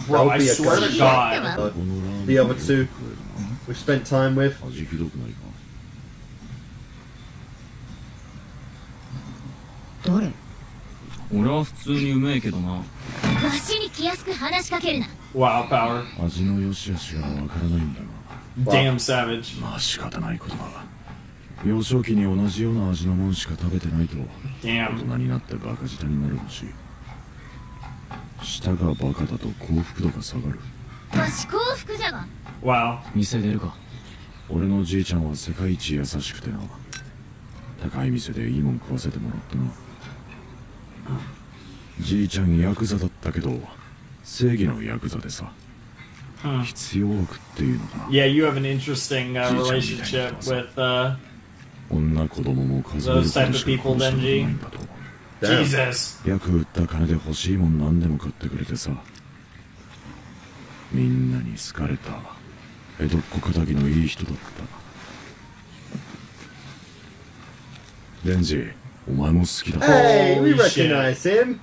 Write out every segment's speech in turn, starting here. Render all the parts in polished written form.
Bro, I swear to God. The other two we spent time with. 味ひどくないか。誰？俺は普通にうめえけどな。わしに気安く話しかけるな。 Wow, power. 味の良し悪しがわからないんだが。 Damn savage. まあ仕方ないことだ。幼少期に同じような味のもんしか食べてないと大 Damn. 人になってバカ舌になるらしい。舌がバカだと幸福度が下がる。わし幸福じゃが。 Wow. 店出るか。俺のじいちゃんは世界一優しくてな。高い店でいいもん食わせてもらってな。じいちゃんヤクザだったけど正義のヤクザでさ。必要悪っていうのかな。 Yeah, you have an interesting relationship with 女子供も数える those type of people, denji. Jesus. 役売った金で欲しいもん何でも買ってくれてさ。みんなに好かれた江戸っ子仇のいい人だった。デンジ、お前も好きだ。Hey, we recognize him.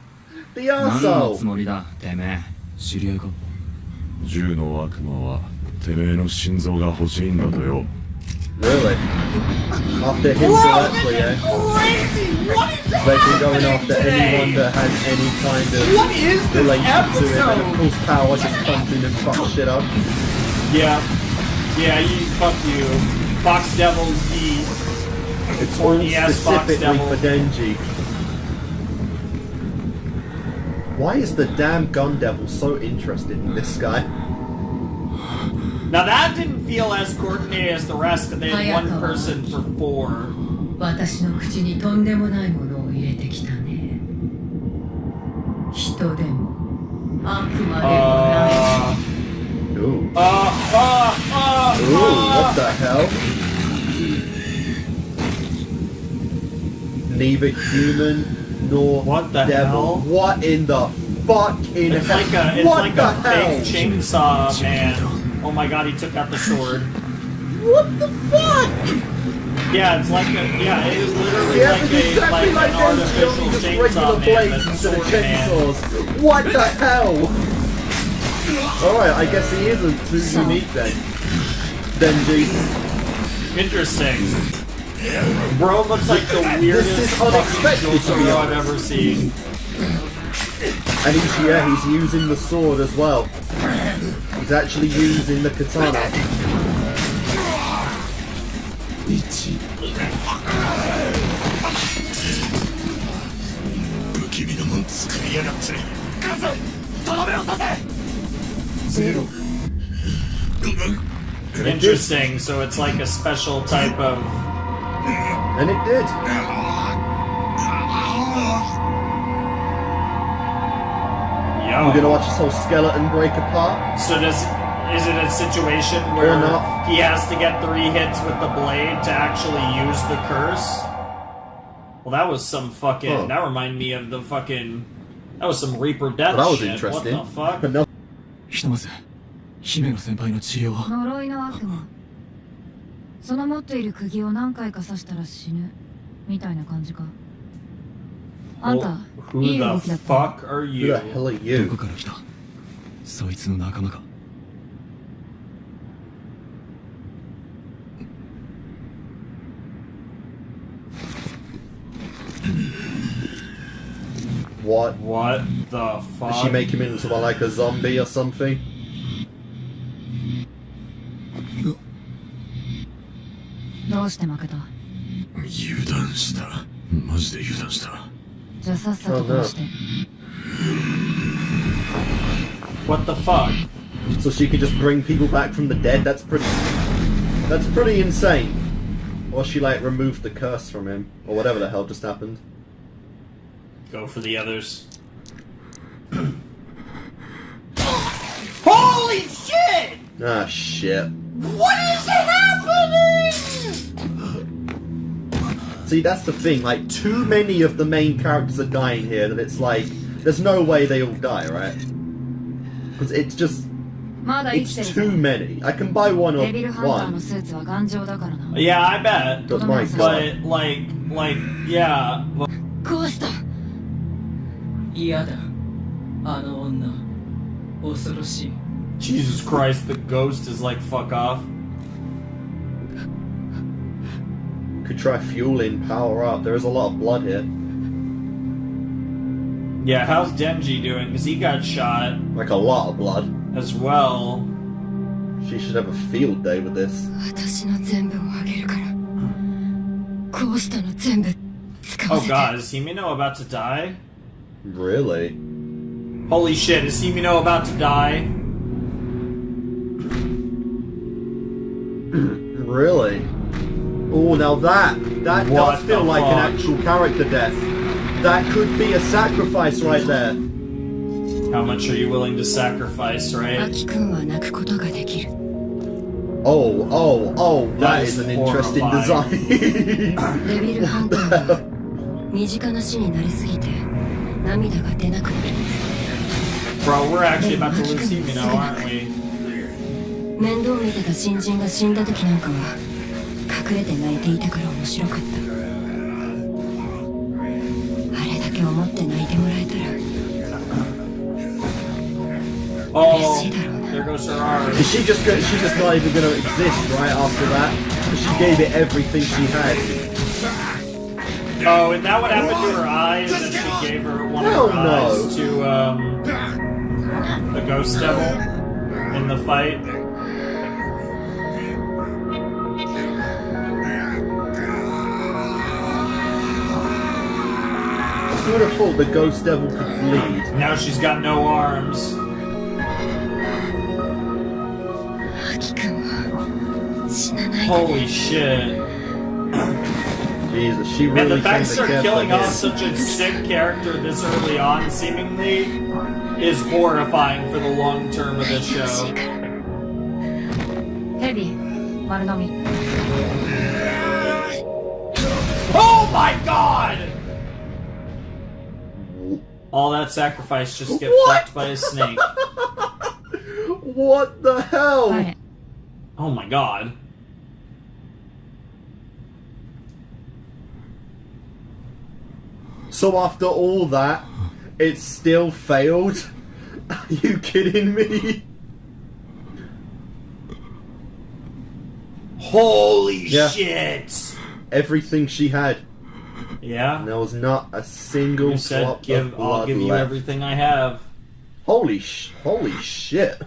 The 何の arsehole. つもりだ、てめえ。知り合いか。銃の悪魔はてめえの心臓が欲しいんだとよ。Really? After him directly, eh? They've been going after anyone that has any kind of relation to it, and of course Power just comes in and fucks shit up. Yeah. Yeah, fuck you. Fox Devil's the It's all Yes, Fox specifically Devil. for Denji. Why is the damn Gun Devil so interested in this guy? Now that didn't feel as coordinated as the rest, and they had one person for 4. 私の口にとんでもないものを入れてきたね。人でも悪魔でもない。 Ooh. Ooh, what What the hell? Neither human nor What the devil. hell? What in the fucking It's hell? like a, it's what like the a hell? fake chainsaw man. Oh my god, he took out the sword. What the fuck? Yeah, it's like a, yeah, it is literally Yeah, like it's a, exactly like like an Denji, artificial only just chainsaw regular man blades that's a instead of sword man. chainsaws. What the hell? Alright, I guess he isn't too unique then. Denji. Interesting. Bro looks like the weirdest This is fucking unexpected to be Jotaro I've honest. ever seen. And he's using the sword as well. He's actually using the katana. Interesting, so it's like a special type of... And it did. We're gonna watch this whole skeleton break apart. So is it a situation where he has to get 3 hits with the blade to actually use the curse? Well, that was some fucking... That reminded me of the fucking... That was some Reaper Death Well, that was shit. interesting. What the fuck? No. ひとまず姫野先輩の治療は。呪いの悪魔。その持っている釘を何回か刺したら死ぬみたいな感じか。あんた、いい動きだった。 Who the fuck are Who you? the hell are ど you? こから来た？そいつの仲間か。What? What the fuck? Did she make him into like a zombie or something? どうして負けた？油断した。マジで油断した。じゃあさっさと殺して。What the fuck? So she could just bring people back from the dead? That's pretty insane. Or she like removed the curse from him. Or whatever the hell just happened. Go for the others. Holy shit! Ah, shit. What is happening? See, that's the thing, like, too many of the main characters are dying here that it's like, there's no way they all die, right? Because it's just, it's too many. I can buy one or one. Yeah, I bet. But my But, god. like, yeah. 壊した。嫌だ、あの女。恐ろしい。 Jesus Christ, the ghost is like, fuck off. Could try fueling power up. There is a lot of blood here. Yeah, how's Denji doing? Because he got shot Like a lot of blood. as well. She should have a field day with this. 私の全部をあげるから。こうしたの全部使わ Oh せて。 god, is Himino about to die? Really? Holy shit, is Himino about to die? Really? Oh, now that What does feel the like fuck? an actual character death. That could be a sacrifice right there. How much are you willing to sacrifice, ア right? キ君は泣くことができる。 Oh, that That is is an interesting horrifying. design. デビルハンターは身近な死になりすぎて涙が出なくなる。 Bro, we're actually about to lose Himino, aren't we? 面倒見てた新人が死んだ時なんかは隠れて泣いていたから面白かった。あれだけ思って泣いてもらえたら Oh, there goes her arm. Is she's just not even going to exist right after that? Because she gave it everything she had. Oh, and that what happened to her eyes? That she gave her one of Hell her no. eyes to the ghost devil in the fight. Who would have thought the ghost devil could bleed? Now she's got no arms. アキ君は死なないで Holy shit. Jesus, she Man, the really fact seems they're to care killing for off him. such a sick character this early on, seemingly, is horrifying for the long term of this show. ヘビー丸飲み。 Oh my god! All that sacrifice just get What? fucked by a snake. What the hell? はい。 Oh my god. So after all that, it still failed? Are you kidding me? Holy Yeah. shit! Everything she had. Yeah? And there was not a single You said, drop of I'll blood give you left. everything I have. Holy shit.